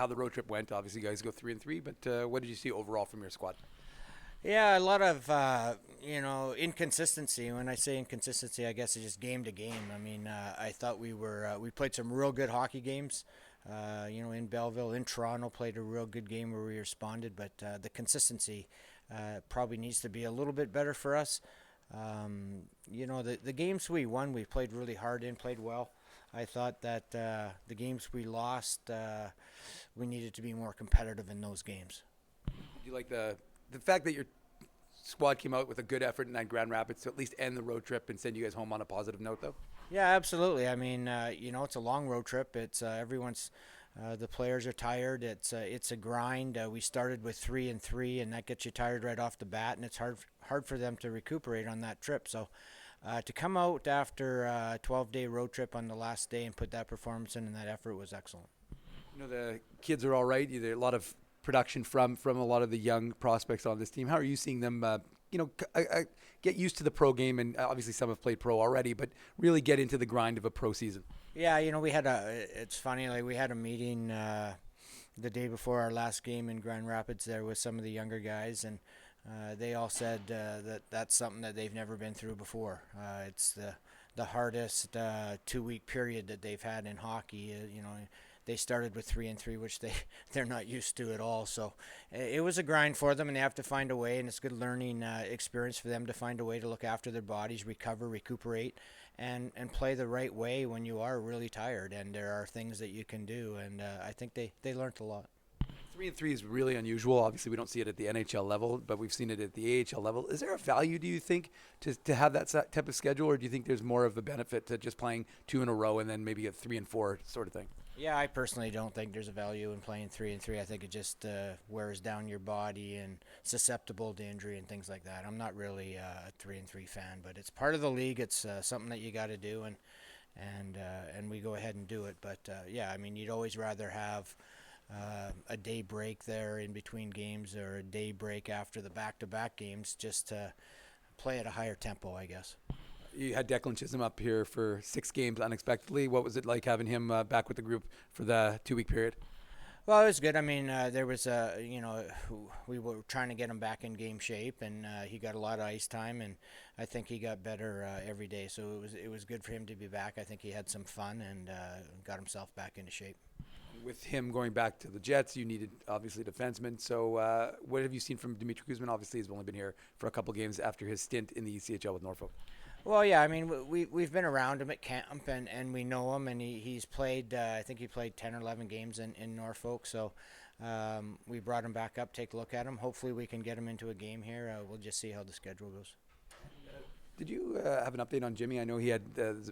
how the road trip went. Obviously, you guys go 3-3, but what did you see overall from your squad? Yeah, a lot of inconsistency. When I say inconsistency, I guess it's just game to game. I mean, I thought we played some real good hockey games. In Belleville, in Toronto, played a real good game where we responded, but the consistency probably needs to be a little bit better for us. The games we won, we played really hard in, played well. I thought that the games we lost, we needed to be more competitive in those games. Did you like the fact that your squad came out with a good effort in that Grand Rapids to at least end the road trip and send you guys home on a positive note, though? Yeah, absolutely. I mean, it's a long road trip. It's the players are tired. It's a grind. We started with 3-3, and that gets you tired right off the bat, and it's hard for them to recuperate on that trip. So, to come out after a 12-day road trip on the last day and put that performance in and that effort was excellent. The kids are all right. There's a lot of production from a lot of the young prospects on this team. How are you seeing them, get used to the pro game? And obviously some have played pro already, but really get into the grind of a pro season. Yeah, it's funny, like we had a meeting the day before our last game in Grand Rapids there with some of the younger guys, and they all said that's something that they've never been through before. It's the hardest 2-week period that they've had in hockey. They started with 3-3, which they're not used to at all. So it was a grind for them, and they have to find a way, and it's a good learning experience for them to find a way to look after their bodies, recuperate, and play the right way when you are really tired. And there are things that you can do, and I think they learned a lot. 3-3 is really unusual. Obviously, we don't see it at the NHL level, but we've seen it at the AHL level. Is there a value, do you think, to have that type of schedule, or do you think there's more of a benefit to just playing 2 in a row and then maybe a 3-4 sort of thing? Yeah, I personally don't think there's a value in playing 3-3. I think it just wears down your body and susceptible to injury and things like that. I'm not really a 3-3 fan, but it's part of the league. It's something that you got to do, and we go ahead and do it. But yeah, I mean, you'd always rather have a day break there in between games or a day break after the back-to-back games just to play at a higher tempo, I guess. You had Declan Chisholm up here for 6 games unexpectedly. What was it like having him back with the group for the 2-week period? Well, it was good. I mean, there was we were trying to get him back in game shape, and he got a lot of ice time, and I think he got better every day. So it was good for him to be back. I think he had some fun and got himself back into shape. With him going back to the Jets, you needed obviously defensemen. So what have you seen from Dimitri Kuzmin? Obviously, he's only been here for a couple games after his stint in the ECHL with Norfolk. Well, yeah, I mean, we've been around him at camp, and we know him, and he's played, I think he played 10 or 11 games in Norfolk, so we brought him back up, take a look at him. Hopefully we can get him into a game here. We'll just see how the schedule goes. Did you have an update on Jimmy? I know he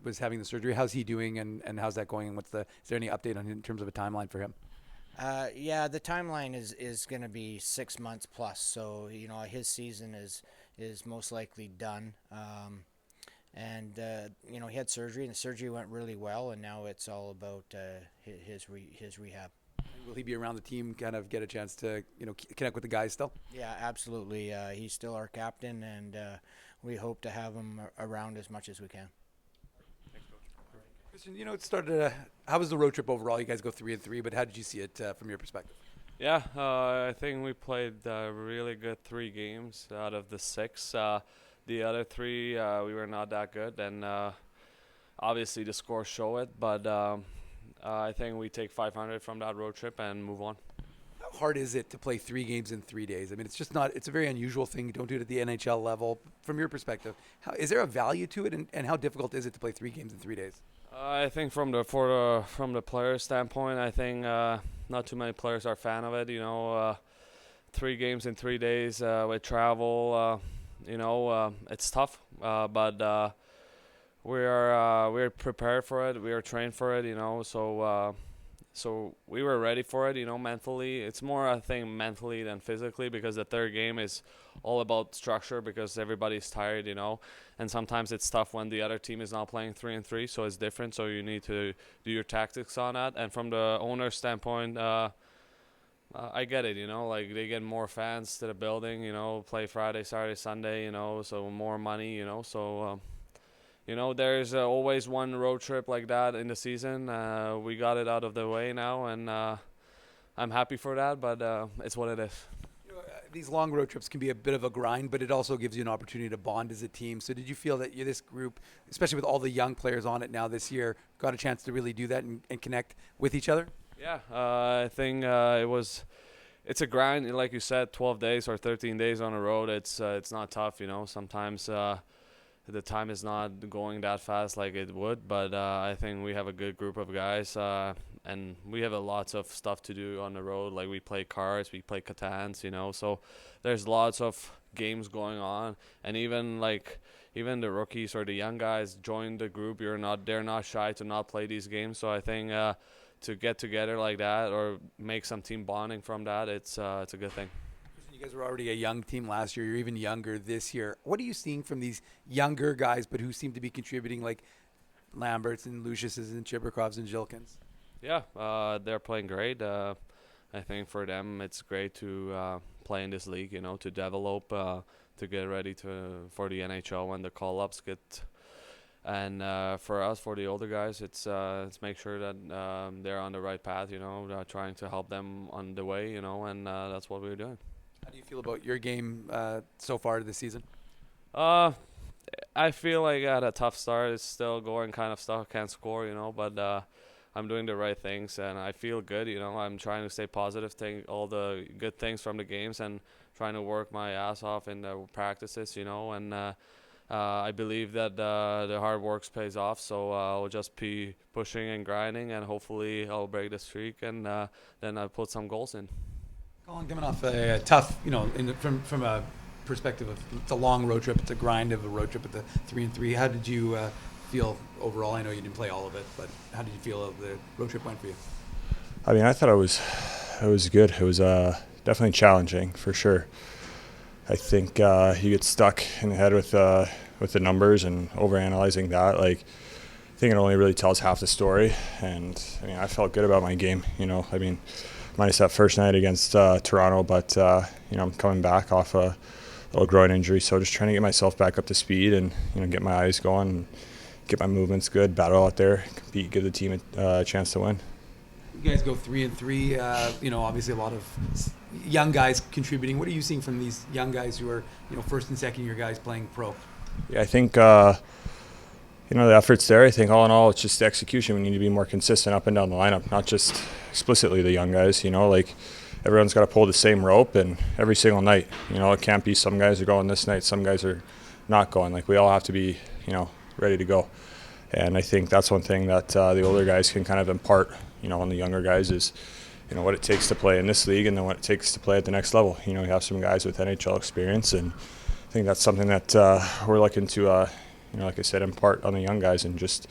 was having the surgery. How's he doing, and how's that going, and is there any update on him in terms of a timeline for him? Yeah, the timeline is going to be 6 months plus, so, his season is most likely done. And he had surgery, and the surgery went really well, and now it's all about his rehab. Will he be around the team, kind of get a chance to connect with the guys still? Yeah, absolutely. He's still our captain, and we hope to have him around as much as we can. Thanks, Coach. Kristian, it started. How was the road trip overall? You guys go 3-3, but how did you see it from your perspective? Yeah, I think we played really good 3 games out of the 6. The other 3, we were not that good, and obviously the scores show it. But I think we take 500 from that road trip and move on. How hard is it to play 3 games in 3 days? I mean, it's just not. It's a very unusual thing. You don't do it at the NHL level. From your perspective, is there a value to it, and how difficult is it to play 3 games in 3 days? I think from the player standpoint, I think not too many players are a fan of it. 3 games in 3 days with travel. It's tough, but we're prepared for it. We are trained for it, so we were ready for it, mentally. It's more, I think, mentally than physically, because the third game is all about structure because everybody's tired, and sometimes it's tough when the other team is not playing 3-3, so it's different. So you need to do your tactics on that. And from the owner's standpoint, I get it, like they get more fans to the building, play Friday, Saturday, Sunday, so more money, so, there's always one road trip like that in the season. We got it out of the way now, and I I'm happy for that, but it's what it is. These long road trips can be a bit of a grind, but it also gives you an opportunity to bond as a team. So did you feel that this group, especially with all the young players on it now this year, got a chance to really do that and connect with each other? Yeah, I think it's a grind, like you said, 12 days or 13 days on the road. It's not tough, Sometimes the time is not going that fast like it would, but I think we have a good group of guys, and we have lots of stuff to do on the road. Like we play cards, we play Catans, so there's lots of games going on, and even the rookies or the young guys join the group. They're not shy to not play these games. So I think to get together like that or make some team bonding from that, it's a good thing. You guys were already a young team last year. You're even younger this year. What are you seeing from these younger guys, but who seem to be contributing, like Lamberts and Lucius's and Chibrikovs and Jilkins? Yeah, they're playing great. I think for them it's great to play in this league, to develop, to get ready for the NHL when the call-ups get. And for us, for the older guys, it's make sure that they're on the right path, trying to help them on the way, and that's what we're doing. How do you feel about your game so far this season? I feel like I had a tough start. It's still going kind of stuff. Can't score, but I'm doing the right things, and I feel good. I'm trying to stay positive, take all the good things from the games, and trying to work my ass off in the practices, and I believe that the hard work pays off. So I'll just be pushing and grinding, and hopefully I'll break the streak, and then I'll put some goals in. Collin, coming off a tough, from a perspective of it's a long road trip, it's a grind of a road trip at the 3-3. How did you feel overall? I know you didn't play all of it, but how did you feel the road trip went for you? I mean, I thought it was good. It was definitely challenging for sure. I think you get stuck in the head with the numbers and overanalyzing that. Like, I think it only really tells half the story. And I mean, I felt good about my game. I mean, minus that first night against Toronto, but I'm coming back off a little groin injury, so just trying to get myself back up to speed and get my eyes going, and get my movements good, battle out there, compete, give the team a chance to win. You guys go 3-3. Obviously a lot of young guys contributing. What are you seeing from these young guys who are first and second year guys playing pro? Yeah, I think the effort's there. I think all in all, it's just the execution. We need to be more consistent up and down the lineup, not just explicitly the young guys. Like everyone's got to pull the same rope, and every single night. It can't be some guys are going this night, some guys are not going. Like we all have to be, ready to go. And I think that's one thing that the older guys can kind of impart, on the younger guys is, what it takes to play in this league and then what it takes to play at the next level. You have some guys with NHL experience, and I think that's something that we're looking to, like I said, impart on the young guys and just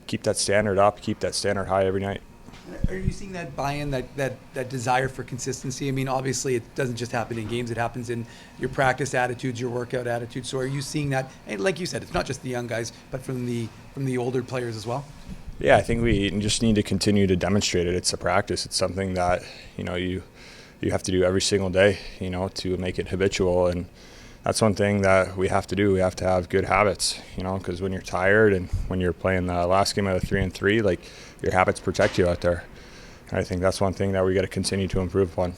keep that standard up, keep that standard high every night. Are you seeing that buy-in, that desire for consistency? I mean, obviously, it doesn't just happen in games. It happens in your practice attitudes, your workout attitudes. So are you seeing that? And like you said, it's not just the young guys, but from the older players as well? Yeah, I think we just need to continue to demonstrate it. It's a practice. It's something that, you have to do every single day, to make it habitual. And that's one thing that we have to do. We have to have good habits, because when you're tired and when you're playing the last game of the 3-3, like your habits protect you out there. And I think that's one thing that we got to continue to improve upon.